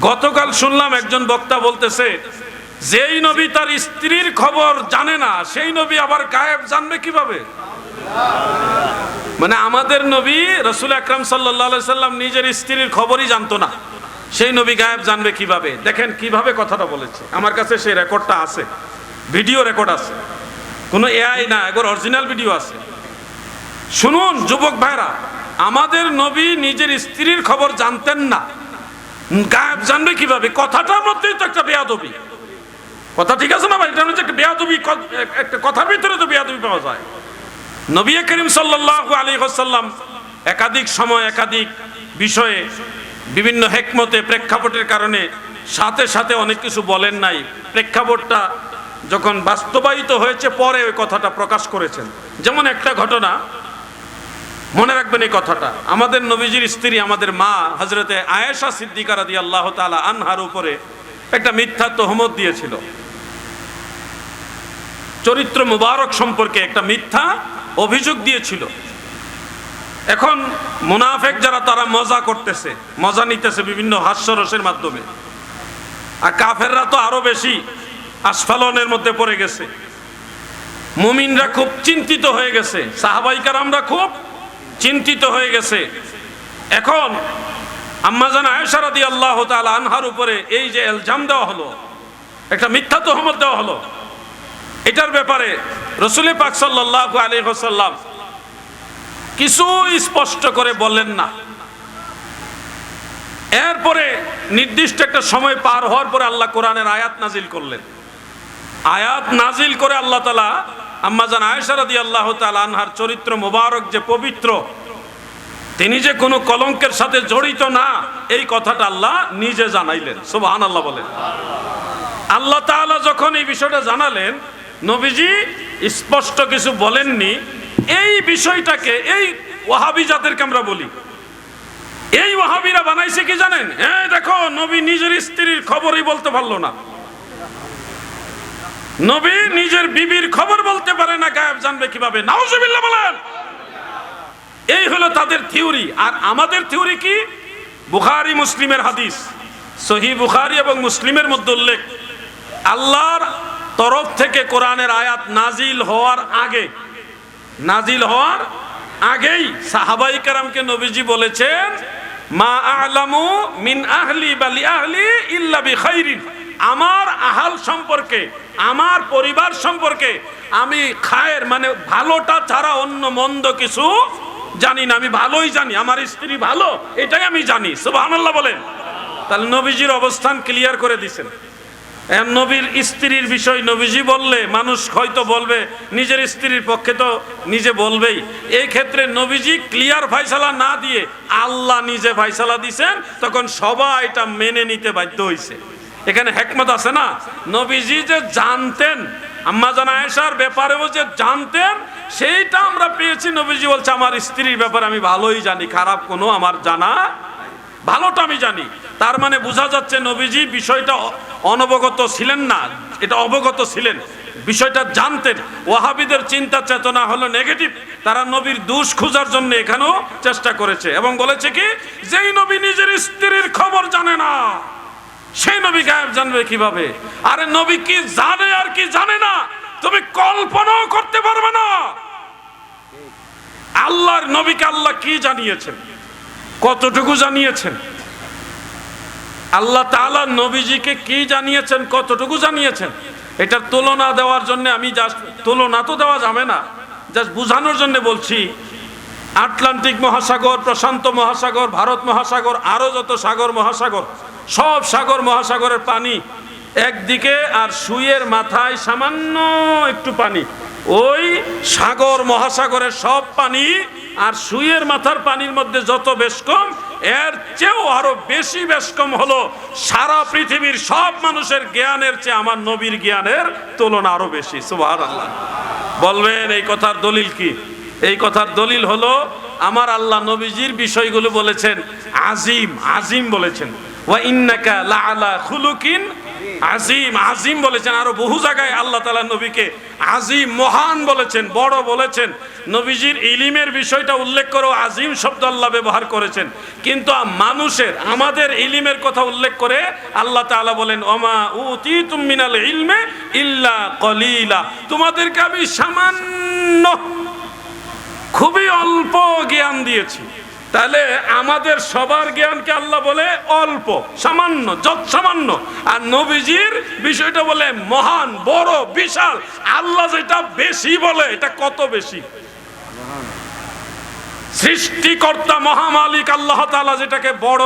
গতকাল শুনলাম একজন বক্তা বলতেছে, যেই নবী তার স্ত্রীর খবর জানে না সেই নবী আবার গায়েব জানবে কিভাবে? মানে আমাদের নবী রাসূল আকরাম সাল্লাল্লাহু আলাইহি সাল্লাম নিজের স্ত্রীর খবরই জানতো না, সেই নবী গায়েব জানবে কিভাবে? দেখেন কিভাবে কথাটা বলেছে, আমার কাছে সেই রেকর্ডটা আছে, ভিডিও রেকর্ড আছে, কোনো এআই না, একবার অরিজিনাল ভিডিও আছে। শুনুন যুবক ভাইরা, আমাদের নবী নিজের স্ত্রীর খবর জানতেন না, গায়েব জানবে কিভাবে? কথাটার মধ্যেই তো একটা বেয়াদবি। কথা ঠিক আছে না ভাই? এটা হচ্ছে একটা বেয়াদবি, একটা কথার ভিতরে তো বেয়াদবি পাওয়া যায়। নবী করিম সাল্লাল্লাহু আলাইহি ওয়াসাল্লাম একাধিক সময় একাধিক বিষয়ে বিভিন্ন হিকমতে প্রেক্ষাপটের কারণে সাথে সাথে অনেক কিছু বলেন নাই। প্রেক্ষাপটটা যখন বাস্তবায়িত হয়েছে পরে ওই কথাটা প্রকাশ করেছেন। যেমন একটা ঘটনা মনে রাখবেন, এই কথাটা আমাদের নবীজির স্ত্রী আমাদের মা হযরতে আয়েশা সিদ্দিকা রাদিয়াল্লাহু তাআলা আনহার উপরে একটা মিথ্যা তহমত দিয়েছিল, চরিত্র মুবারক সম্পর্কে একটা মিথ্যা অভিযোগ দিয়েছিল। এখন মুনাফিক যারা তারা মজা করতেছে, মজা নিতেছে বিভিন্ন হাস্যরসের মাধ্যমে, আর কাফেররা তো আরো বেশি আস্ফালনের মধ্যে পড়ে গেছে। মুমিনরা খুব চিন্তিত হয়ে গেছে, সাহাবায়ে কেরামরা খুব চিন্তিত হয়ে গেছে। এখন আম্মাজান আয়েশা রাদিয়াল্লাহু তাআলা আনহার উপরে এই যে ইলজাম দেওয়া হলো, একটা মিথ্যা তহমত দেওয়া হলো, এটার ব্যাপারে রাসূল পাক সাল্লাল্লাহু আলাইহি ওয়াসাল্লাম কিছু স্পষ্ট করে বললেন না। এরপরে নির্দিষ্ট একটা সময় পার হওয়ার পরে আল্লাহ কোরআনের আয়াত নাজিল করলেন। আয়াত নাজিল করে আল্লাহ তাআলা আম্মাজান আয়েশা রাদিয়াল্লাহু তাআলা আনহার চরিত্র মোবারক যে পবিত্র, তিনি যে কোনো কলঙ্কের সাথে জড়িত না, এই কথাটা আল্লাহ নিজে জানাইলেন। সুবহানাল্লাহ বলেন। আল্লাহ তাআলা যখন এই বিষয়টা জানালেন, নবীজি স্পষ্ট কিছু বলেননি। এই বিষয়টাকে এই ওয়াহাবি যাদেরকে আমরা বলি, এই ওয়াহাবিরা বানাইছে কি জানেন? এই দেখো, নবী নিজের স্ত্রীর খবরই বলতে পারলো না, নবী নিজের বিবির খবর বলতে পারে না, গায়েব জানবে কিভাবে? নাউজুবিল্লাহ বলেন। এই হলো তাদের থিওরি। আর আমাদের থিওরি কি? বুখারী মুসলিমের হাদিস, সহিহ বুখারী এবং মুসলিমের মধ্যে উল্লেখ, আল্লাহর তরফ থেকে কোরআনের আয়াত নাজিল হওয়ার আগেই সাহাবায়ে কেরামকে নবীজি বলেছেন, মা আ'লামু মিন আহলি বালি আহলি ইল্লা বিখাইরিন, আমার আহাল সম্পর্কে, আমার পরিবার সম্পর্কে আমি খায়ের মানে ভালোটা ছাড়া অন্য মন্দ কিছু জানি না। আমি ভালোই জানি, আমার স্ত্রী ভালো, এটাই আমি জানি। সুবহানাল্লাহ বলেন। তাহলে নবীজির অবস্থান ক্লিয়ার করে দিয়েছেন। নবীর স্ত্রীর বিষয় নবীজি বললে মানুষ হয়তো বলবে, নিজের স্ত্রীর পক্ষে তো নিজে বলবেই। এই ক্ষেত্রে নবীজি ক্লিয়ার ফায়সালা না দিয়ে আল্লাহ নিজে ফায়সালা দিয়েছেন, তখন সবাই এটা মেনে নিতে বাধ্য হয়েছে। এখানে হিকমত আছে না? নবীজি যে জানতেন, আম্মাজান আয়েশার ব্যাপারেও যে জানতেন, সেইটা আমরা পেয়েছি। নবীজি বলছে, আমার স্ত্রীর ব্যাপারে আমি ভালোই জানি, খারাপ কোনো আমার জানা, ভালোটা আমি জানি। তার মানে বোঝা যাচ্ছে নবীজি বিষয়টা অনবগত ছিলেন না, এটা অবগত ছিলেন, বিষয়টা জানতেন। ওয়াহাবিদের চিন্তা চেতনা হলো নেগেটিভ, তারা নবীর দোষ খোঁজার জন্য এখানেও চেষ্টা করেছে এবং বলেছে কি, যেই নবী নিজের স্ত্রীর খবর জানে না সেই নবী গায়েব জানবে কিভাবে? আরে নবী কি জানে আর কি জানে না তুমি কল্পনাও করতে পারবে না। আল্লাহর নবীকে আল্লাহ কি জানিয়েছেন, কতটুকু জানিয়েছেন? আল্লাহ তাআলা নবীজিকে কি জানিয়েছেন, কতটুকু জানিয়েছেন, এটার তুলনা দেওয়ার জন্য আমি জাস্ট, তুলনা তো দেওয়া যাবে না, জাস্ট বোঝানোর জন্য বলছি। আটলান্টিক মহাসাগর, প্রশান্ত মহাসাগর, ভারত মহাসাগর, আরো যত সাগর মহাসাগর, সব সাগর মহাসাগরের পানি একদিকে, আর সুইয়ের মাথায় সামান্য একটু পানি, ওই সাগর মহাসাগরের সব পানি আর সুইয়ের মাথার পানির মধ্যে যত বেশকম, এর চেয়েও আরো বেশি বেশকম হলো সারা পৃথিবীর সব মানুষের জ্ঞানের চেয়ে আমার নবীর জ্ঞানের তুলনা আরো বেশি। সুবহানাল্লাহ বলবেন। এই কথার দলিল কি? এই কথার দলিল হলো আমার আল্লাহ নবীজির বিষয়গুলো বলেছেন আজিম, আজিম বলেছেন, ওয়া ইন্নাকা লাআলা খুলুকিন আজিম আজিম বলেছেন। আরো বহু জায়গায় আল্লাহ তাআলা নবীকে আজিম মহান বলেছেন, বড় বলেছেন। নবীজির ইলমের বিষয়টা উল্লেখ করেও আজিম শব্দ আল্লাহ ব্যবহার করেছেন। কিন্তু মানুষের আমাদের ইলমের কথা উল্লেখ করে আল্লাহ তাআলা বলেন ওমা উতিতুম মিনাল ইলমি ইল্লা কলিলা, তোমাদেরকে আমি সামান্য খুবই অল্প জ্ঞান দিয়েছি। তাহলে আমাদের সবার জ্ঞানকে আল্লাহ বলে অল্প, সামান্য, যত সামান্য। আর নবীজির বিষয়টা বলে মহান, বড়, বিশাল। আল্লাহ যেটা বেশি বলে এটা কত বেশি। সৃষ্টিকর্তা মহামালিক আল্লাহ তাআলা যেটাকে বড়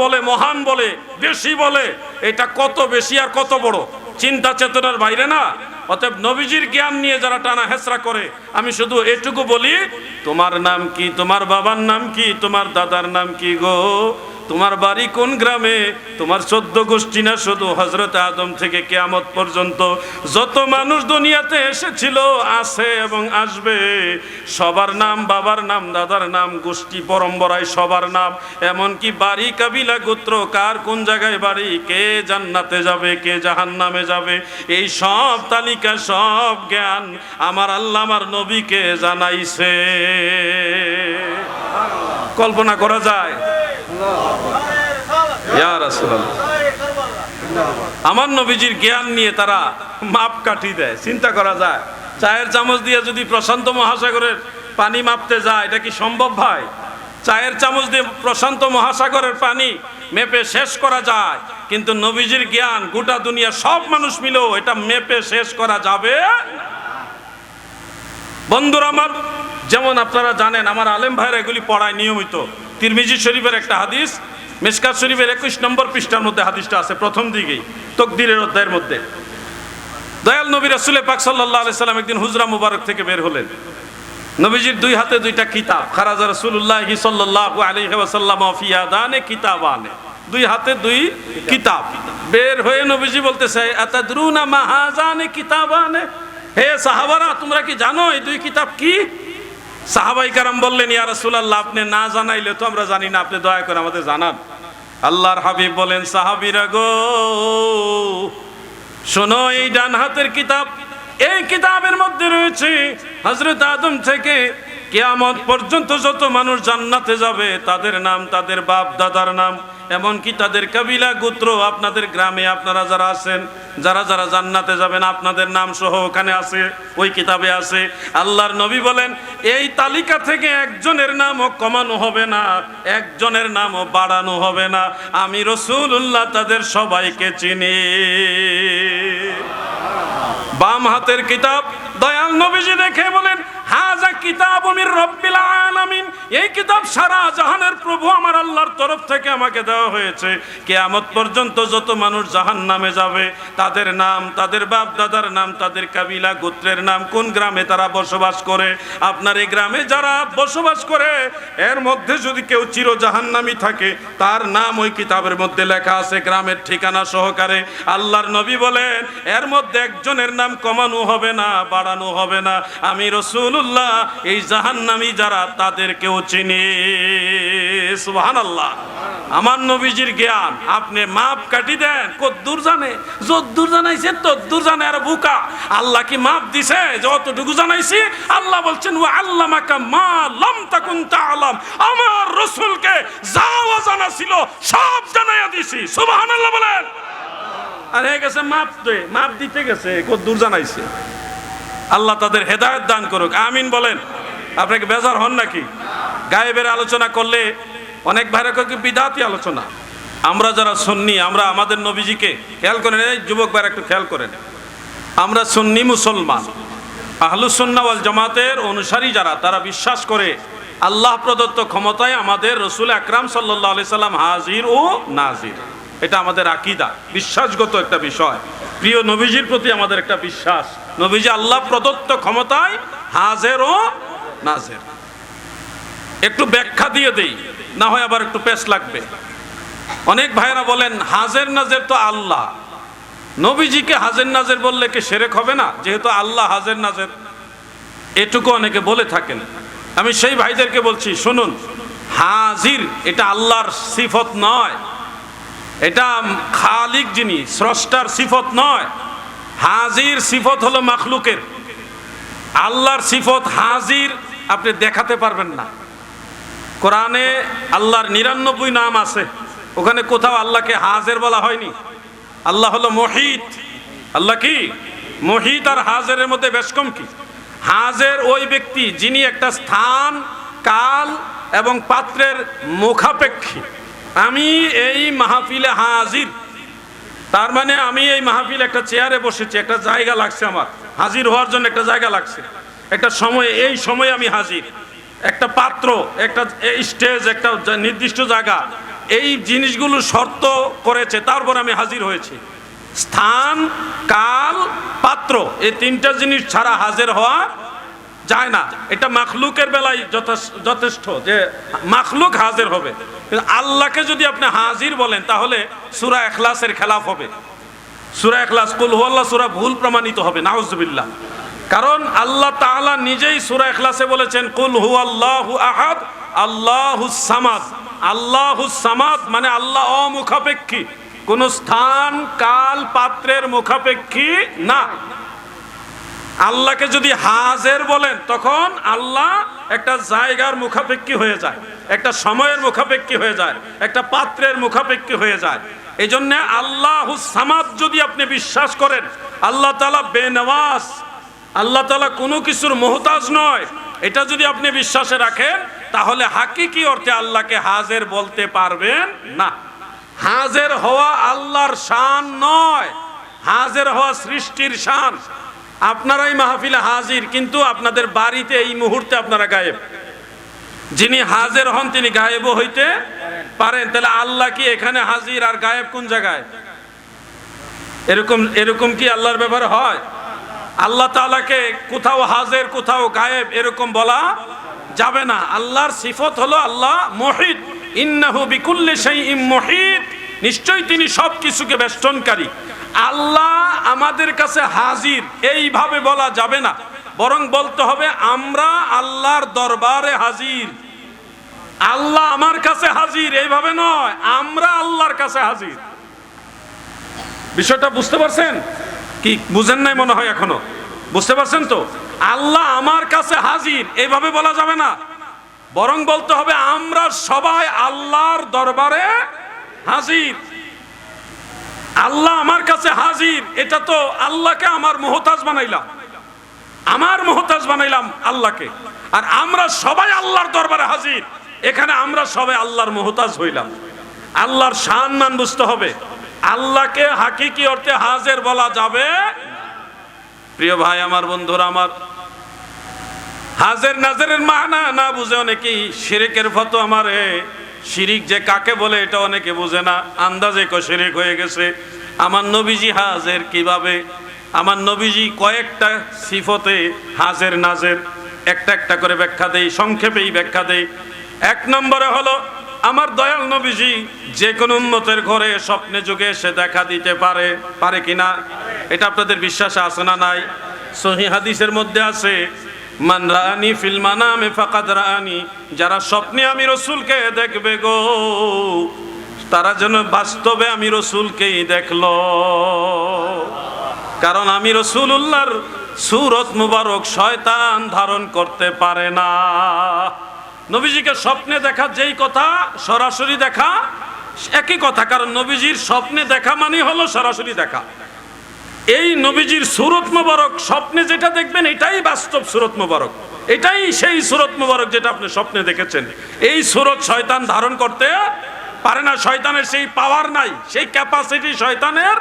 বলে, মহান বলে, বেশি বলে, এটা কত বেশি আর কত বড়, চিন্তা চেতনার বাইরে না। অতএব নবীজির জ্ঞান নিয়ে যারা টানা হেসরা করে, আমি শুধু এটুকু বলি, তোমার নাম কি, তোমার বাবার নাম কি, তোমার দাদার নাম কি গো, তোমার বাড়ি কোন গ্রামে, তোমার 14 গোষ্ঠী না শুধু হযরত আদম থেকে কিয়ামত পর্যন্ত যত মানুষ দুনিয়াতে এসেছিল, আছে এবং আসবে, সবার নাম, বাবার নাম, দাদার নাম, গোষ্ঠী পরম্পরায় সবার নাম, এমনকি বাড়ি, কাবিলা, গোত্র, কার কোন জায়গায় বাড়ি, কে জান্নাতে যাবে, কে জাহান্নামে যাবে, এই সব তালিকা, সব জ্ঞান আমার আল্লাহ আমার নবীকে জানাইছে। কল্পনা করা যায়? ইয়া রাসূলুল্লাহ, আমার নবীজির জ্ঞান নিয়ে তারা মাপ কাটি দেয়। চিন্তা করা যায়? চায়ের চামচ দিয়ে যদি প্রশান্ত মহাসাগরের পানি মাপতে যায়, এটা কি সম্ভব ভাই? চায়ের চামচ দিয়ে প্রশান্ত মহাসাগরের পানি মেপে শেষ করা যায়, কিন্তু নবীজির জ্ঞান গোটা দুনিয়া সব মানুষ মিলেও এটা মেপে শেষ করা যাবে না। বন্ধুরা আমার, যেমন আপনারা জানেন, আমার আলেম ভাইরা এগুলি পড়ায় নিয়মিত। তিরমিজি শরীফের একটা হাদিস, মিশকাত শরীফের 21 নম্বর পৃষ্ঠার মধ্যে হাদিসটা আছে, প্রথম দিকেই তাকদীরের অধ্যায়ের মধ্যে। দয়াল নবী রাসূল পাক সাল্লাল্লাহু আলাইহি সাল্লাম একদিন হুজরা মুবারক থেকে বের হলেন। নবীজির দুই হাতে দুইটা কিতাব, খারাজা রাসূলুল্লাহ সাল্লাল্লাহু আলাইহি ওয়াসাল্লাম ফি ইয়াদানে কিতাবানে, দুই হাতে দুই কিতাব। বের হয়ে নবীজি বলতেছে, আতাদরুনা মা হাযানে কিতাবানে, হে সাহাবারা, তোমরা কি জানো এই দুই কিতাব কি? সাহাবাই কারাম বললেন, ইয়া রাসূলুল্লাহ, আপনি না জানাইলে তো আমরা জানি না, আপনি দয়া করে আমাদের জানান। আল্লাহর হাবিব বলেন, সাহাবীরা গো, শোনো, এই ডান হাতের কিতাব, এই কিতাবের মধ্যে রয়েছে হযরত আদম থেকে কিয়ামত পর্যন্ত যত মানুষ জান্নাতে যাবে তাদের নাম, তাদের বাপ দাদার নাম, এমনকি তাদের কাবিলা, গোত্র, আপনাদের গ্রামে আপনারা যারা আছেন, যারা যারা জান্নাতে যাবেন, আপনাদের নাম সহ ওখানে আছে, ওই কিতাবে আছে। আল্লাহর নবী বলেন, এই তালিকা থেকে একজনের নামও কমানো হবে না, একজনের নামও বাড়ানো হবে না। আমি রাসূলুল্লাহ তাদের সবাইকে চিনি। বাম হাতের কিতাব দয়াল নবীজি দেখে বলেন, হাযা কিতাবু মির রাব্বিল আলামিন, এই কিতাব সারা জাহানের প্রভু আমার আল্লাহর তরফ থেকে আমাকে দেওয়া হয়েছে। কিয়ামত পর্যন্ত যত মানুষ জাহান্নামে যাবে তাদের নাম, তাদের বাপ দাদার নাম, তাদের কাবিলা, গোত্রের নাম, কোন গ্রামে তারা বসবাস করে। আপনার এই গ্রামে যারা বসবাস করে এর মধ্যে যদি কেউ চির জাহান্নামী থাকে, তার নাম ওই কিতাবের মধ্যে লেখা আছে, গ্রামের ঠিকানা সহকারে। আল্লাহর নবী বলেন, এর মধ্যে একজনের নাম কমানো হবে না, বাড়ানো হবে না। আমি রাসূলুল্লাহ এই জাহান্নামী যারা তাদেরকেও চিনি। সুবহানাল্লাহ। আমার নবীজির জ্ঞান আপনি মাপ কাটি দেন, কদ্দুর জানে, যদ্দুর জানাইছে তদ্দুর জানে। আর বুকা, আল্লাহ কি মাপ দিছে যতটুকু জানাইছি? আল্লাহ বলছেন, ওয়া আল্লামাকা মা লাম তাকুন তাআলাম, আমার রাসূলকে যা জানা ছিল সব জানাইয়া দিছি। সুবহানাল্লাহ বলেন। আর হয়ে গেছে মাপ দে, মাপ দিতে গেছে, কদ্দুর জানাইছে। আল্লাহ তাদের হেদায়েত দান করুক, আমিন বলেন। আপনাকে বেজার হন নাকি? গায়েবের আলোচনা করলে অনেক ভাইরা কি বিদাতি আলোচনা। আমরা যারা সুন্নি, আমরা আমাদের নবীজিকে খেয়াল করেন, এই যুবক ভাইরা একটু খেয়াল করেন, আমরা সুন্নি মুসলমান, আহলুস সুন্নাহ ওয়াল জামাতের অনুসারী যারা, তারা বিশ্বাস করে আল্লাহ প্রদত্ত ক্ষমতায় আমাদের রাসূল আকরাম সাল্লাল্লাহু আলাইহি সাল্লাম হাজির ও নাজির। এটা আমাদের আকীদা, বিশ্বাসগত একটা বিষয়। প্রিয় নবীজির প্রতি আমাদের একটা বিশ্বাস, নবীজি আল্লাহ প্রদত্ত ক্ষমতায় হাজির ও নাজির। একটু ব্যাখ্যা দিয়ে দেই, না হয় আবার একটু পেশ লাগবে। অনেক ভাইরা বলেন, হাজির নাজির তো আল্লাহ, নবীজিকে হাজির নাজির বললে কি শিরক হবে না? যেহেতু আল্লাহ হাজির নাজির, এটুকু অনেকে বলে থাকেন। আমি সেই ভাইদেরকে বলছি, শুনুন, হাজির এটা আল্লাহর সিফত নয়, এটা খালিক যিনি, স্রষ্টার সিফত নয়। হাজির সিফত হলো মাখলুকের। আল্লাহর সিফত হাজির আপনি দেখাতে পারবেন না। কোরআনে আল্লাহর 99 নাম আছে, ওখানে কোথাও আল্লাহকে হাজির বলা হয়নি। আল্লাহ হলো মুহিত। আল্লাহ কি মুহিত? আর হাজিরের মধ্যে বেশ কম কি? হাজির ওই ব্যক্তি যিনি একটা স্থান, কাল এবং পাত্রের মুখাপেক্ষী। আমি এই মাহফিলে হাজির, তার মানে আমি এই মাহফিলে একটা চেয়ারে বসেছি, একটা জায়গা লাগছে আমার হাজির হওয়ার জন্য, একটা জায়গা লাগছে, একটা সময়, এই সময় আমি হাজির। একটা পাত্র, একটা স্টেজ, একটা নির্দিষ্ট জায়গা, এই জিনিসগুলো শর্ত করেছে, তারপর আমি হাজির হয়েছি। স্থান, কাল, পাত্র, এই তিনটা জিনিস ছাড়া হাজির হওয়া যায় না। এটা মাখলুকের বেলায় যথেষ্ট যে মাখলুক হাজির হবে। কিন্তু আল্লাহকে যদি আপনি হাজির বলেন তাহলে সূরা ইখলাসের খেলাফ হবে। সূরা ইখলাস, কুল হুয়াল্লাহ সূরা ভুল প্রমাণিত হবে, নাউজুবিল্লাহ। কারণ আল্লাহ তাআলা নিজেই সূরা ইখলাসে বলেছেন কুল হুয়াল্লাহু আহাদ আল্লাহুস সামাদ। আল্লাহুস সামাদ মানে আল্লাহ অমুখাপেক্ষী, কোন স্থান, কাল, পাত্রের মুখাপেক্ষী না। আল্লাহকে যদি হাজির বলেন তখন আল্লাহ একটা জায়গার মুখাপেক্ষী হয়ে যায়, একটা সময়ের মুখাপেক্ষী হয়ে যায়, একটা পাত্রের মুখাপেক্ষী হয়ে যায়। এই জন্য আল্লাহুস সামাদ যদি আপনি বিশ্বাস করেন, আল্লাহ তাআলা বেনওয়াজ, আল্লাহ তাআলা কোনো কিছুর মুহতাজ নয়, এটা যদি আপনি বিশ্বাসে রাখেন তাহলে হাকিকি অর্থে আল্লাহকে হাজির বলতে পারবেন না। হাজির হওয়া আল্লাহর শান নয়, হাজির হওয়া সৃষ্টির শান। আপনারাই মাহফিলে হাজির, কিন্তু আপনাদের বাড়িতে এই মুহূর্তে আপনারা গায়েব। যিনি হাজির হন তিনি গায়েবও হইতে পারেন। তাহলে আল্লাহ কি এখানে হাজির আর গায়েব কোন জায়গায়? এরকম কি আল্লাহর ব্যাপারে হয়? আল্লাহ তাআলাকে কোথাও হাজির কোথাও গায়েব এরকম বলা যাবে না। আল্লাহর সিফত হলো আল্লাহ মুহিত, ইন্নাহু বিকুল্লি শাইইন মুহিত, নিশ্চয়ই তিনি সব কিছুকে বেষ্টনকারী। আল্লাহ আমাদের কাছে হাজির এইভাবে বলা যাবে না, বরং বলতে হবে আমরা আল্লাহর দরবারে হাজির। আল্লাহ আমার কাছে হাজির এইভাবে নয়, আমরা আল্লাহর কাছে হাজির। বিষয়টা বুঝতে পারছেন কি? বুঝেন নাই মনে হয় এখনো? বুঝতে পারছেন তো? আল্লাহ আমার কাছে হাজির এইভাবে বলা যাবে না, বরং বলতে হবে আমরা সবাই আল্লাহর দরবারে হাজির। আল্লাহ আমার কাছে হাজির, এটা তো আল্লাহকে আমার মুহতাজ বানাইলাম, আমার মুহতাজ বানাইলাম আল্লাহকে। আর আমরা সবাই আল্লাহর দরবারে হাজির, এখানে আমরা সবাই আল্লাহর মুহতাজ হইলাম। আল্লাহর শান মান বুঝতে হবে। আল্লাহকে হাকিকি অর্থে হাজির বলা যাবে। প্রিয় ভাই আমার, বন্ধুরা আমার, হাজির নাজিরের মানা না বুঝে অনেকেই শিরকের ফতো আমারে, শিরিক যে কাকে বলে এটা অনেকে বুঝে না, আন্দাজে শিরিক হয়ে গেছে। আমার নবীজি হাজির কিভাবে? আমার নবীজি কয়েকটা সিফতে হাজির নাজির একটা একটা করে ব্যাখ্যা দেই, সংক্ষেপেই ব্যাখ্যা দেই। এক নম্বরে হলো আমার দয়াল নবীজি যে কোনো উম্মতের ঘরে স্বপ্নে যুগে এসে দেখা দিতে পারে কিনা? এটা আপনাদের বিশ্বাসে আছে না নাই? সহিহ হাদিসের মধ্যে আছে মান রাআনি ফিল মানামে ফাকাদ রাআনি, যারা স্বপ্নে আমি রাসূলকে দেখবে গো, তারা যেন বাস্তবে আমি রাসূলকেই দেখলো। কারণ আমি রাসূলুল্লাহর সূরত মুবারক শয়তান ধারণ করতে পারে না। নবীজিকে স্বপ্নে দেখা যেই কথা, সরাসরি দেখা একই কথা, কারণ নবীজির স্বপ্নে দেখা মানে হলো সরাসরি দেখা। এই নবীজির সূরত মুবারক স্বপ্নে যেটা দেখবেন এটাই বাস্তব সূরত মুবারক, এটাই সেই সূরত মুবারক যেটা আপনি স্বপ্নে দেখেছেন। এই সূরত শয়তান ধারণ করতে পারে না, শয়তানের সেই পাওয়ার নাই, সেই ক্যাপাসিটি শয়তানের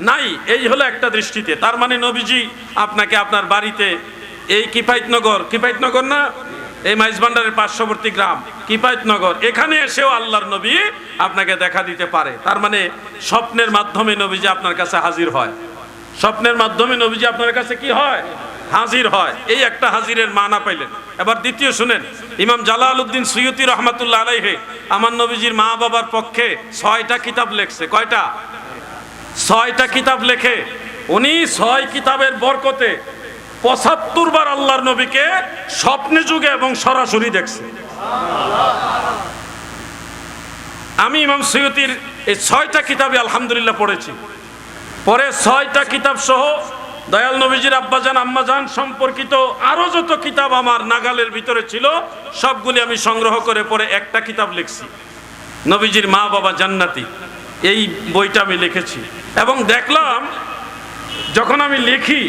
নাই। এই হলো একটা দৃষ্টিতে। তার মানে নবীজি আপনাকে আপনার বাড়িতে এই কিফায়েতনগর না, এই মাইজভান্ডারের পার্শ্ববর্তী গ্রাম কিফায়েতনগর, এখানে এসেও আল্লাহর নবী আপনাকে দেখা দিতে পারে। তার মানে স্বপ্নের মাধ্যমে নবীজি আপনার কাছে হাজির হয়। স্বপ্নের মাধ্যমে নবীজি আপনার কাছে কি হয়? হাজির হয়। এই একটা হাজিরের মানা পাইলেন। এবার দ্বিতীয় শুনেন, ইমাম জালালউদ্দিন সুয়ুতি রহমাতুল্লাহ আলাইহি আমার নবীজির মা বাবার পক্ষে 6টা কিতাব লেখছে। কয়টা? 6টা কিতাব লেখে উনি 6 কিতাবের বরকতে 75 বার আল্লাহর নবীকে স্বপ্নে যুগে এবং সরাসরি দেখছে। আমি ইমাম সুয়ুতির এই 6টা কিতাবই আলহামদুলিল্লাহ পড়েছি। পরে 6টা কিতাব সহ দয়াল নবীজির আব্বাজান আম্মাজান সম্পর্কিত আরো যত কিতাব আমার নাগালের ভিতরে ছিল সবগুলি আমি সংগ্রহ করে পরে একটা কিতাব লিখছি, নবীজির মা বাবা জান্নাতি। এই বইটা আমি লিখেছি এবং দেখলাম যখন আমি লিখি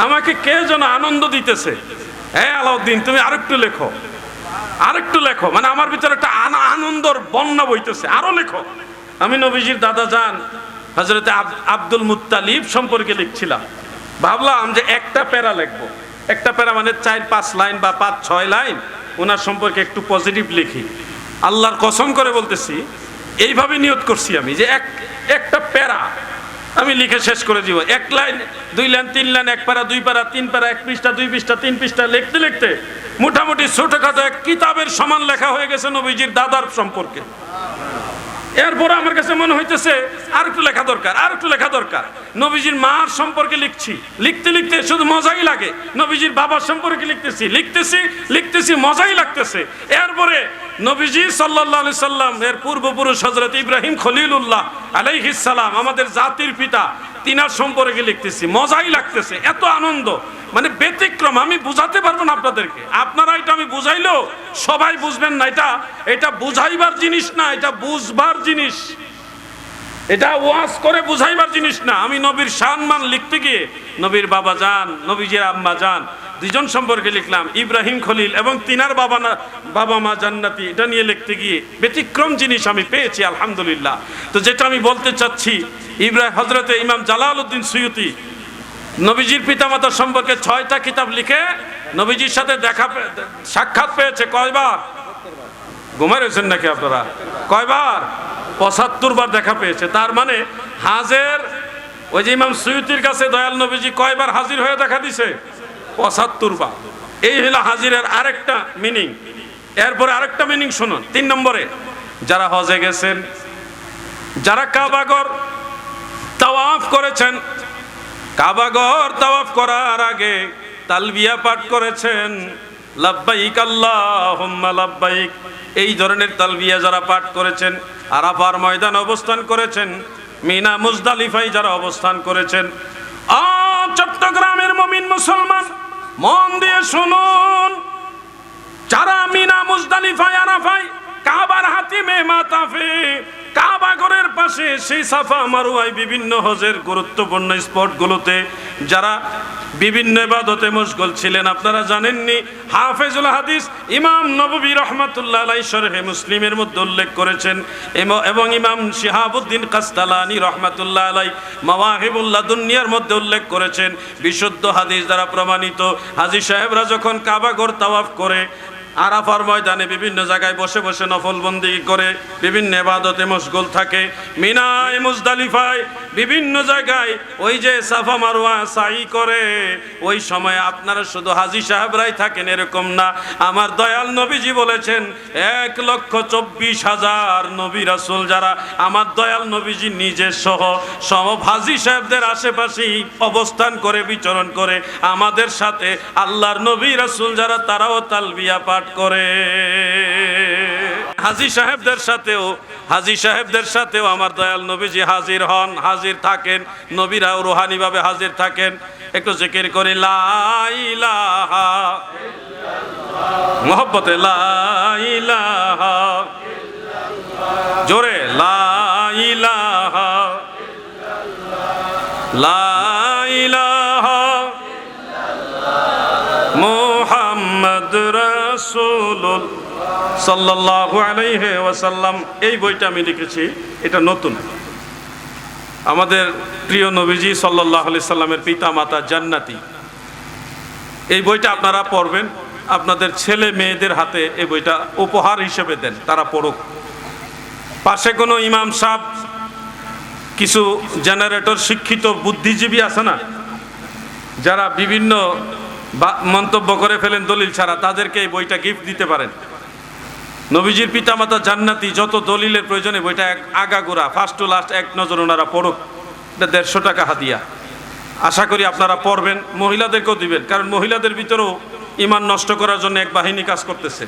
আমাকে কে যেন আনন্দ দিতেছে, হ্যাঁ আলাউদ্দিন তুমি আরেকটু লেখো, আরেকটু লেখো, মানে আমার ভিতরে একটা আনন্দর বন্যা বইতেছে, আরো লেখো। আমি নবীজির দাদা যান হযরতে আব্দুল মুত্তালিব সম্পর্কে লিখছিলাম, ভাবলাম যে একটা প্যারা লিখবো, একটা প্যারা মানে 4-5 লাইন বা 5-6 লাইন ওনার সম্পর্কে একটু পজিটিভ লিখি। আল্লাহর কসম করে বলতেছি এইভাবে নিয়ত করছি আমি যে একটা প্যারা আমি লিখে শেষ করে দিব। 1 লাইন 2 লাইন 3 লাইন 1 প্যারা 2 প্যারা 3 প্যারা 1 পৃষ্ঠা 2 পৃষ্ঠা 3 পৃষ্ঠা লিখতে লিখতে মোটামুটি ছোটখাটো এক কিতাবের সমান লেখা হয়ে গেছে নবীজির দাদার সম্পর্কে। এরপরে আমার কাছে মনে হইতেছে আর একটু লেখা দরকার, আর একটু লেখা দরকার। নবীজির মার সম্পর্কে লিখছি, লিখতে লিখতে শুধু মজাই লাগে। নবীজির বাবার সম্পর্কে লিখতেছি মজাই লাগতেছে। এরপরে নবীজি সাল্লাল্লাহু আলাইহি সাল্লাম এর পূর্বপুরুষ হযরত ইব্রাহিম খলিলুল্লাহ আলাইহিস সালাম আমাদের জাতির পিতা, তিনার সম্পর্কে লিখতেছি, মজাই লাগতেছে, এত আনন্দ, মানে ব্যতিক্রম। আমি বুঝাতে পারবো না আপনাদেরকে, আপনারা এটা আমি বুঝাইলেও সবাই বুঝবেন না। এটা বুঝাইবার জিনিস না, এটা বুঝবার জিনিস, এটা ওয়াজ করে বুঝাইবার জিনিস না। আমি নবীর সম্মান লিখতে গিয়ে নবীর বাবা জান, নবীজির আম্মা জান দুইজন সম্পর্কে লিখলাম, ইব্রাহিম খলিল এবং তিনার বাবা মা জান্নাতি, এটা নিয়ে লিখতে গিয়ে ব্যতিক্রম জিনিস আমি পেয়েছি আলহামদুলিল্লাহ। তো যেটা আমি বলতে চাচ্ছি, হযরতে ইমাম জালালউদ্দিন সুয়ুতি নবীজির পিতামাতা সম্পর্কে 6টা কিতাব লিখে নবীজির সাথে সাক্ষাৎ পেয়েছে কয়বার? ঘুমায় রয়েছেন নাকি আপনারা? কয়বার? 75 বার দেখা পেয়েছে। তার মানে হাজের ওই যে ইমাম সুয়ুতির কাছে দয়াল নবীজি কয়বার হাজির হয়ে দেখা দিছে? 75 বার। এই হলো হাজিরের আরেকটা মিনিং। এরপরে আরেকটা মিনিং শুনুন। 3 নম্বরে যারা হজে গেছেন, যারা কাবাগর তাওয়াফ করেছেন, কাবাগর তাওয়াফ করার আগে তালবিয়া পাঠ করেছেন, লাব্বাইক আল্লাহুম্মা লাব্বাইক, এই ধরনের তালবিয়া যারা পাঠ করেছেন, আরাফার ময়দানে অবস্থান করেছেন, মিনা মুজদালিফায় যারা অবস্থান করেছেন, চট্টগ্রামের মুমিন মুসলমান মন দিয়ে শুনুন, যারা মিনা মুজদালিফায় আরাফায় কাবার হাতিমে মাতাফে কাবা ঘরের পাশে সেই সাফা মারওয়ায় বিভিন্ন হজের গুরুত্বপূর্ণ স্পটগুলোতে যারা বিভিন্ন ইবাদতে মশগুল ছিলেন, আপনারা জানেননি হাফেজুল হাদিস ইমাম নববী রাহমাতুল্লাহ আলাইহি শরহে মুসলিমের মধ্যে উল্লেখ করেছেন এবং ইমাম শিহাবুদ্দিন কাস্তালানি রাহমাতুল্লাহ আলাইহি মাওয়াহিবুল লাদুনিয়ার মধ্যে উল্লেখ করেছেন, বিশুদ্ধ হাদিস দ্বারা প্রমাণিত হাজী সাহেবরা যখন কাবা ঘর তাওয়াফ করে আরাফার ময়দানে বিভিন্ন জায়গায় বসে বসে নফলবন্দি করে বিভিন্ন ইবাদতে মশগুল থাকে, মিনায় মুজদালিফায় বিভিন্ন জায়গায় ওই যে সাফা মারওয়া সাই করে, ওই সময় আপনারা শুধু হাজী সাহেবরাই থাকেন এরকম না। আমার দয়াল নবীজি বলেছেন 1,24,000 নবী রাসূল যারা আমার দয়াল নবীজি নিজে সহ সব হাজী সাহেবদের আশেপাশেই অবস্থান করে বিচরণ করে আমাদের সাথে আল্লাহর নবী রাসূল যারা তারাও তালবিয়া পাঠ করে। হাজী সাহেবদের সাথেও আমার দয়াল নবীজি হাজির হন, হাজির থাকেন, নবীরাও রুহানি ভাবে হাজির থাকেন। একটু জিকির করি লা ইলাহা ইল্লাল্লাহ, মুহাব্বতে লা ইলাহা ইল্লাল্লাহ, জোরে লা ইলাহা ইল্লাল্লাহ, লা ইলাহা ইল্লাল্লাহ, মুহাম্মদ রাসূলুল্লাহ সাল্লাল্লাহু আলাইহি ওয়াসাল্লাম। এই বইটা আমি লিখেছি, এটা নতুন। আমাদের প্রিয় নবীজি সাল্লাল্লাহু আলাইহি সাল্লামের পিতা মাতা জান্নাতি। এই বইটা আপনারা পড়বেন, আপনাদের ছেলে মেয়েদের হাতে এই বইটা উপহার হিসেবে দেন, তারা পড়ুক। পাশে কোনো ইমাম সাহেব, কিছু জেনারেটর শিক্ষিত বুদ্ধিজীবী আছে না, যারা বিভিন্ন মন্তব্য করে ফেলেন দলিল ছাড়া, তাদেরকে এই বইটা গিফট দিতে পারেন। নবীজির পিতামাতা জান্নাতি, যত দলিলের প্রয়োজনে বইটা আগাগোড়া ফার্স্ট টু লাস্ট এক নজর ওনারা পড়ুক। এটা 150 টাকা হাদিয়া। আশা করি আপনারা পড়বেন, মহিলাদেরকেও দিবেন, কারণ মহিলাদের ভিতরেও ঈমান নষ্ট করার জন্য এক বাহিনী কাজ করতেছে,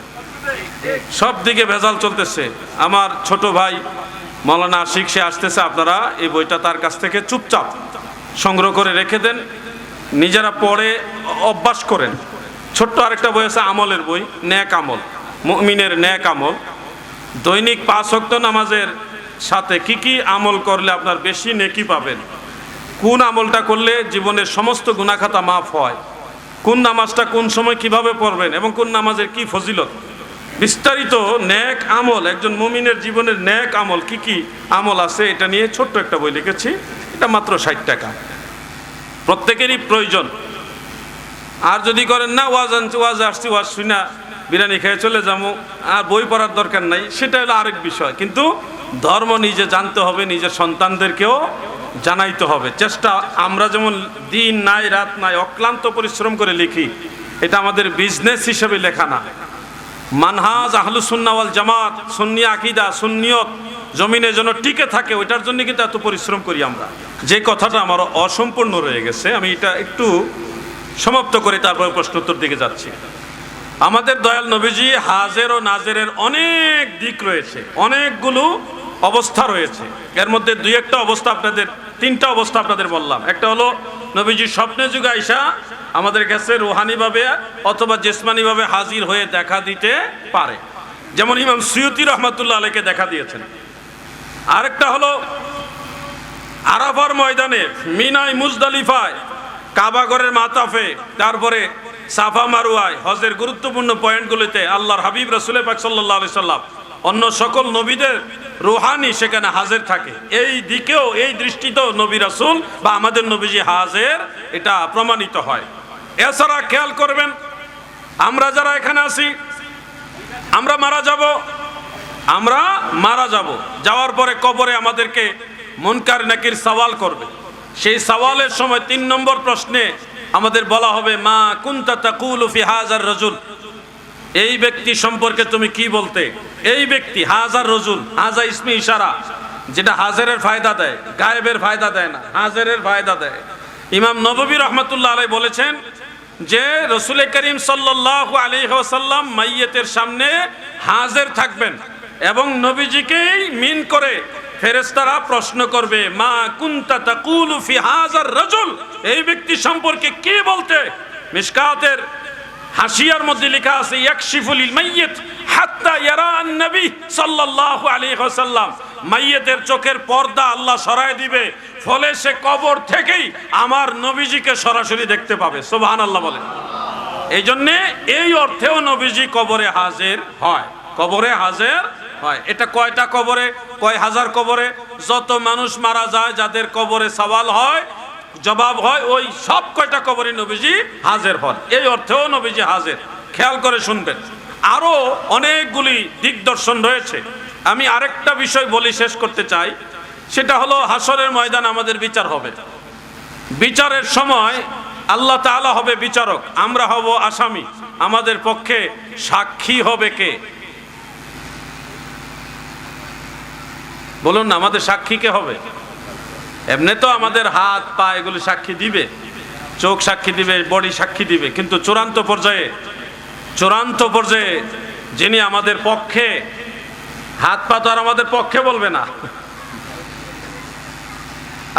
সব দিকে ভেজাল চলতেছে। আমার ছোট ভাই মৌলানা আশিক, সে আসতেছে, আপনারা এই বইটা তার কাছ থেকে চুপচাপ সংগ্রহ করে রেখে দেন, নিজেরা পড়ে অভ্যাস করেন। ছোট্ট আরেকটা বই আছে আমলের বই, নেক আমল, মুমিনের নেক আমল। দৈনিক 5 ওয়াক্ত নামাজের সাথে কি কি আমল করলে আপনার বেশি নেকি পাবেন, কোন আমলটা করলে জীবনের সমস্ত গুনাহখাতা মাফ হয়, কোন নামাজটা কোন সময় কিভাবে পড়বেন এবং কোন নামাজের কি ফজিলত, বিস্তারিত নেক আমল, একজন মুমিনের জীবনের নেক আমল কি কি আমল আছে, এটা নিয়ে ছোট্ট একটা বই লিখেছি। এটা মাত্র 60 টাকা, প্রত্যেকেরই প্রয়োজন। আর যদি করেন না ওয়াজ আসছি, ওয়াজ শুনা বিরিয়ানি খেয়ে চলে যাবো, আর বই পড়ার দরকার নাই, সেটা হলো আরেক বিষয়। কিন্তু ধর্ম নিজে জানতে হবে, নিজের সন্তানদেরকেও জানাইতে হবে। চেষ্টা, আমরা যেমন দিন নাই রাত নাই অক্লান্ত পরিশ্রম করে লিখি, এটা আমাদের বিজনেস হিসেবে লেখা না। মানহাজ আহলুস সুন্নাহ ওয়াল জামাত, সুন্নি আকীদা, সুন্নিয়ত জমিনে যেন টিকে থাকে, ওইটার জন্য কিন্তু এত পরিশ্রম করি আমরা। যে কথাটা আমার অসম্পূর্ণ রয়ে গেছে, আমি এটা একটু সমাপ্ত করে তারপরে প্রশ্ন উত্তর দিকে যাচ্ছি। আমাদের দয়াল নবীজি হাজের ও নাজেরের অনেক দিক রয়েছে, অনেকগুলো অবস্থা রয়েছে। এর মধ্যে 2-1টা অবস্থা আপনাদের, 3টা অবস্থা আপনাদের বললাম। একটা হলো নবীজি স্বপ্নে যুগে আইসা আমাদের কাছে রুহানিভাবে অথবা জিসমানিভাবে হাজির হয়ে দেখা দিতে পারে, যেমন ইমাম সুয়ুতি রহমাতুল্লাহ আলাইহিকে দেখা দিয়েছেন। আরেকটা হলো আরাফার ময়দানে, মিনায়, মুজদালিফায়, কাবাগরের মাতাফে, তারপরে সাফা মারওয়ায়, হজের গুরুত্বপূর্ণ পয়েন্টগুলিতে আল্লাহর হাবিব রাসূল পাক সাল্লাল্লাহু আলাইহি সাল্লাম অন্য সকল নবীদের রুহানি সেখানে হাজির থাকে। এই দিকেও, এই দৃষ্টিতেও নবী রাসূল বা আমাদের নবীজি হাজির, এটা প্রমাণিত হয়। এছাড়া খেয়াল করবেন, আমরা যারা এখানে আছি, আমরা মারা যাব, যাওয়ার পরে কবরে আমাদেরকে মুনকার নাকির সওয়াল করবে। সেই সওয়ালের সময় 3 নম্বর প্রশ্নে আমাদের বলা হবে, মা কুনতা তাকুলু ফি হাযার রাজুল, এই ব্যক্তি সম্পর্কে তুমি কি বলতে। এই ব্যক্তি, হাজার রজুল, হাজা ইসমি ইশারা, যেটা হাজারের ফায়দা দেয়, গায়েবের ফায়দা দেয় না, হাজারের ফায়দা দেয়। ইমাম নববী রহমাতুল্লাহ আলাইহি বলেছেন যে রাসূল করিম সাল্লাল্লাহু আলাইহি ওয়াসাল্লাম মাইয়িতের সামনে হাজির থাকবেন এবং নবীজিকেই মিন করে ফেরেশতারা প্রশ্ন করবে, মা কুনতা তাকুলু ফি হাযার রাজুল, এই ব্যক্তি সম্পর্কে কি বলতে। মিশকাতের হাসিয়ার মধ্যে লেখা আছে, ইয়াকশিফুল মাইয়িত হাত্তা ইয়ারা আন-নবী সাল্লাল্লাহু আলাইহি ওয়াসাল্লাম, মাইয়িতের চোখের পর্দা আল্লাহ সরায় দিবে, ফলে সে কবর থেকেই আমার নবীজিকে সরাসরি দেখতে পাবে। সুবহানাল্লাহ বলেন। এই জন্যে এই অর্থেও নবীজি কবরে হাজির হয়, কবরে হাজির হয়। এটা কয়টা কবরে, কয় হাজার কবরে, যত মানুষ মারা যায় যাদের কবরে সওয়াল হয়, জবাব হয়, ওই সব কয়টা কবরে নবীজি হাজির হন। এই অর্থেও নবীজি হাজির। খেয়াল করে শুনবেন, আরো অনেকগুলি দিকদর্শন রয়েছে। আমি আরেকটা বিষয় বলি, শেষ করতে চাই, সেটা হলো হাসরের ময়দান আমাদের বিচার হবে। বিচারের সময় আল্লাহ তাআলা হবে বিচারক, আমরা হব আসামি। আমাদের পক্ষে সাক্ষী হবে কে? বলুন না, আমাদের সাক্ষী কে হবে? এমনি তো আমাদের হাত পা এগুলি সাক্ষী দিবে, চোখ সাক্ষী দিবে, বডি সাক্ষী দিবে, কিন্তু চূড়ান্ত পর্যায়ে যিনি আমাদের পক্ষে, হাত পা তো আর আমাদের পক্ষে বলবে না।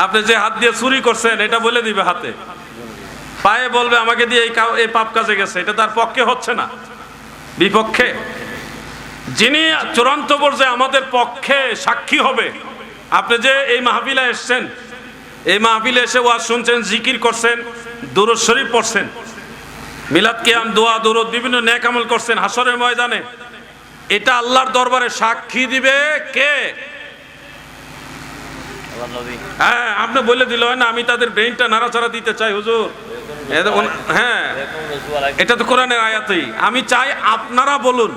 আপনি যে হাত দিয়ে চুরি করছেন এটা বলে দিবে হাতে, পায়ে বলবে আমাকে দিয়ে এই পাপ কাজে গেছে, এটা তার পক্ষে হচ্ছে না, বিপক্ষে। যিনি চূড়ান্ত পর্যায়ে আমাদের পক্ষে সাক্ষী হবে, আপনি যে এই মাহফিলে এসছেন, এই মাহফিলে এসে ওয়াজ শুনছেন, জিকির করছেন, দুরূদ শরীফ পড়ছেন, মিলাদ কিয়াম, দোয়া দুরূদ, বিভিন্ন নেক আমল করছেন, হাসরের ময়দানে এটা আল্লাহর দরবারে সাক্ষী দিবে কে? হ্যাঁ, আপনি বলে দিল না, আমি তাদের ব্রেইনটা নাড়াচাড়া দিতে চাই হুজুর। হ্যাঁ, এটা তো কোরআনের আয়াতেই। আমি চাই আপনারা বলুন,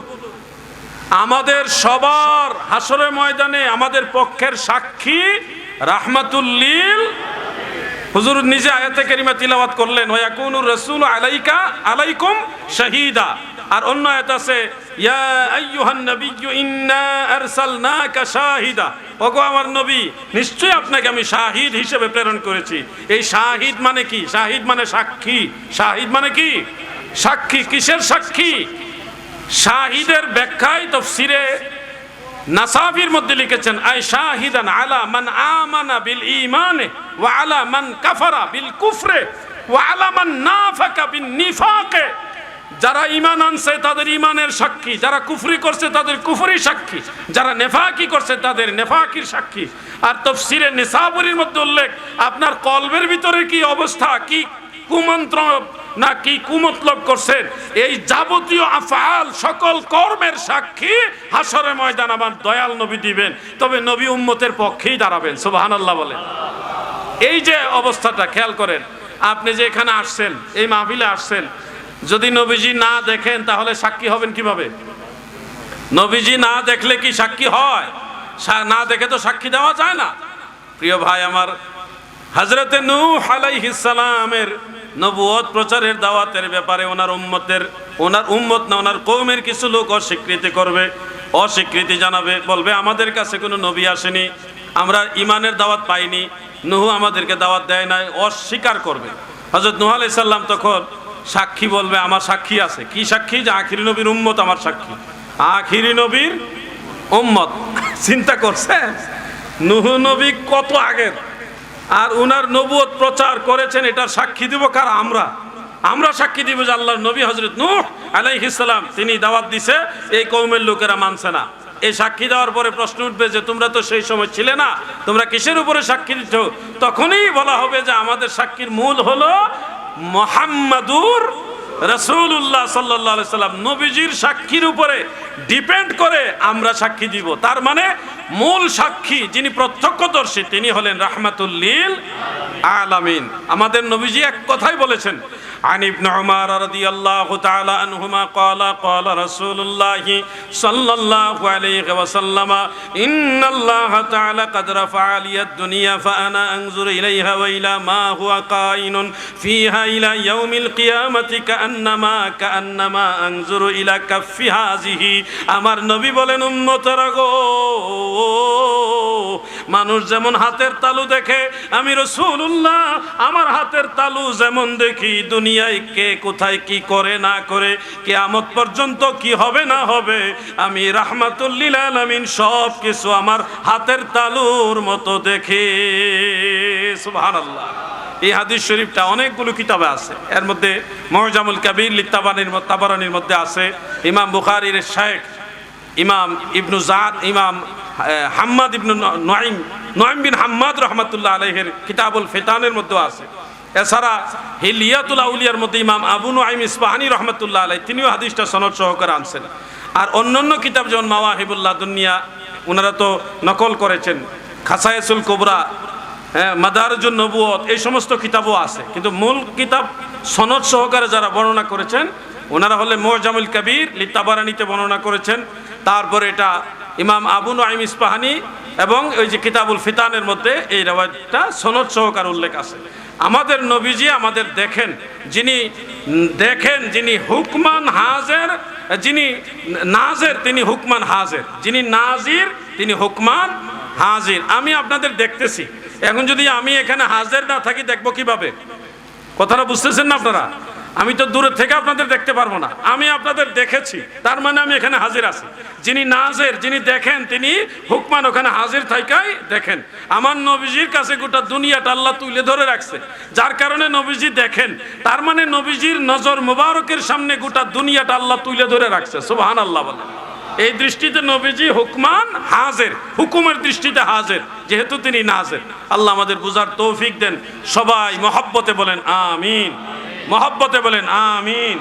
আমাদের সবার হাসরের ময়দানে আমাদের পক্ষের সাক্ষী রাহমাতুল লিল, হুজুর নিজে আয়াতে কারিমা তিলাওয়াত করলেন, ওয়া ইয়াকুনুর রাসূলু আলাইকুম শাহীদা। আর অন্য আয়াত আছে, ইয়া আইয়ুহান নাবিয়্যু ইন্না আরসালনাকা শাহিদা, ওগো আমার নবী, নিশ্চয়ই আপনাকে আমি শাহিদ হিসেবে প্রেরণ করেছি। এই শাহিদ মানে কি? শাহিদ মানে সাক্ষী। শাহিদ মানে কি? সাক্ষী। কিসের সাক্ষী? শাহিদের ব্যাখ্যায় তাফসীরে নাসাফির মধ্যে লিখেছেন আই শাহিদান আলা মান আমানা বিল ঈমানে ওয়া আলা মান কাফারা বিল কুফরে ওয়া আলা মান নাফাকা বিন নিফাকে। যারা ঈমান আনছে তাদের ঈমানের সাক্ষী, যারা কুফরি করছে তাদের কুফরি সাক্ষী, যারা নেফাকি করছে তাদের নেফাকির সাক্ষী। আর তাফসীরে নিসাবুরির মধ্যে উল্লেখ আপনার কলবের ভিতরে কি অবস্থা, কি কুমন্ত্র না কি কুমতলব করছেন, এই যাবতীয় আফআল সকল কর্মের সাক্ষী হাসরে ময়দান আমার দয়াল নবী দিবেন। তবে নবী উম্মতের পক্ষেই দাঁড়াবেন। সুবহানাল্লাহ বলেন। এই যে অবস্থাটা খেয়াল করেন, আপনি যে এখানে আসছেন, এই মাহফিলে আসছেন, যদি নবীজি না দেখেন তাহলে সাক্ষী হবেন কিভাবে? নবীজি না দেখলে কি সাক্ষী হয়? না দেখে তো সাক্ষী দেওয়া যায় না। প্রিয় ভাই আমার, হযরতে নূহ আলাইহিস সালামের নবুয়ত প্রচারের দাওয়াতের ব্যাপারে ওনার উম্মত না ওনার কওমের কিছু লোক অস্বীকৃতি করবে, অস্বীকৃতি জানাবে, বলবে আমাদের কাছে কোনো নবী আসেনি, আমরা ঈমানের দাওয়াত পাইনি, নূহ আমাদেরকে দাওয়াত দেয় নাই, অস্বীকার করবে। হযরত নূহ আলাইহিস সালাম তখন সাক্ষী বলবে আমার সাক্ষী আছে। কি সাক্ষী? যে আখিরি নবীর উম্মত আমার সাক্ষী, আখিরি নবীর উম্মত। চিন্তা করছে নূহ নবী কত আগের, আর উনার নবুয়ত প্রচার করেছেন, এটার সাক্ষী দিব কার? আমরা সাক্ষী দিব যে আল্লাহর নবী হযরত নূহ আলাইহিস সালাম তিনি দাওয়াত দিছে, এই কওমের লোকেরা মানছে না। এই সাক্ষী দেওয়ার পরে প্রশ্ন উঠবে যে তোমরা তো সেই সময় ছিলে না, তোমরা কিসের উপরে সাক্ষী দিচ্ছ? তখনই বলা হবে যে আমাদের সাক্ষীর মূল হলো মুহাম্মাদুর রাসূলুল্লাহ সাল্লাল্লাহু আলাইহি সাল্লাম। নবীজির সাক্ষীর উপরে ডিপেন্ড করে আমরা সাক্ষী দিব। তার মানে মূল সাক্ষী যিনি প্রত্যক্ষদর্শী তিনি হলেন রাহমাতুল লিল আলামিন। আমাদের নবীজি এক কথাই বলেছেন, عن ابن عمر رضي الله تعالى عنهما قال قال رسول الله صلى الله عليه وسلم إن الله تعالى قد رفع لي الدنيا فأنا أنظر إليها وإلى ما هو قائن فيها إلى يوم القيامة كأنما أنظر إلى كف هذه। আমার নবী বলেন উম্মতরা গো, মানুষ যেমন হাতের তালু দেখে, আমি রাসূলুল্লাহ আমার হাতের তালু যেমন দেখি, দুনিয়ায় কে কোথায় কি করে না করে, কিয়ামত পর্যন্ত কি হবে না হবে, আমি রাহমাতুল লিল আলামিন সব কিছু আমার হাতের তালুর মতো দেখি। সুবহানাল্লাহ। এই হাদিস শরীফটা অনেকগুলো কিতাবে আছে, এর মধ্যে মুজামুল কাবীর তাবারানির মধ্যে আছে, ইমাম বুখারীর শাইখ ইমাম ইবনু জাদ ইমাম হাম্মাদ ইবনু নুআইম বিন হাম্মাদ রাহমাতুল্লাহ আলাইহির কিতাবুল ফিতানের মধ্যে আছে। এছাড়া হিলিয়াতুল আউলিয়ার মধ্যে ইমাম আবু নুআইম ইসফাহানি রাহমাতুল্লাহ আলাইহি তিনিও হাদিসটা সনদ সহকারে আনছেন। আর অন্যান্য কিতাব যেমন মাওয়াহিবুল্লাহ দুনিয়া ওনারা তো নকল করেছেন, খাসায়েসুল কুবরা, মাদারিজুন নবুয়ত, এই সমস্ত কিতাবও আছে। কিন্তু মূল কিতাব সনদ সহকারে যারা বর্ণনা করেছেন ওনারা হলে মুজামুল কাবীর লিতাবারানিতে বর্ণনা করেছেন। তারপরে এটা ইমাম আবু নুআইম ইসফাহানি এবং ওই যে কিতাবুল ফিতানের মধ্যে এই রিওয়ায়াতটা সনদ সহকারে উল্লেখ আছে। আমাদের নবীজি আমাদের যিনি হুকমান হাজির, যিনি নাজির তিনি হুকমান হাজির, যিনি নাজির তিনি হুকমান হাজির। আমি আপনাদের দেখতেছি, এখন যদি আমি এখানে হাজির না থাকি দেখবো কিভাবে? কথাটা বুঝতেছেন না আপনারা? আমি তো দূরে থেকে আপনাদের দেখতে পারবো না, আমি আপনাদের দেখেছি, তার মানে আমি এখানে হাজির আছি। যিনি নাজির, যিনি দেখেন তিনি হুকমান, ওখানে হাজির থাকাই দেখেন। আমার নবীজির কাছে গোটা দুনিয়াটা আল্লাহ তুলে ধরে রাখছে, যার কারণে নবীজি দেখেন। তার মানে নবীজির নজর মুবারকের সামনে গোটা দুনিয়াটা আল্লাহ তুলে ধরে রাখছে। সুবহানাল্লাহ বলেন। এই দৃষ্টিতে নবীজি হুকমান হাজির, হুকুমের দৃষ্টিতে হাজির, যেহেতু তিনি নাজির। আল্লাহ আমাদের বুঝার তৌফিক দেন। সবাই মহব্বতে বলেন আমিন, মহব্বতে বলেন আমিন।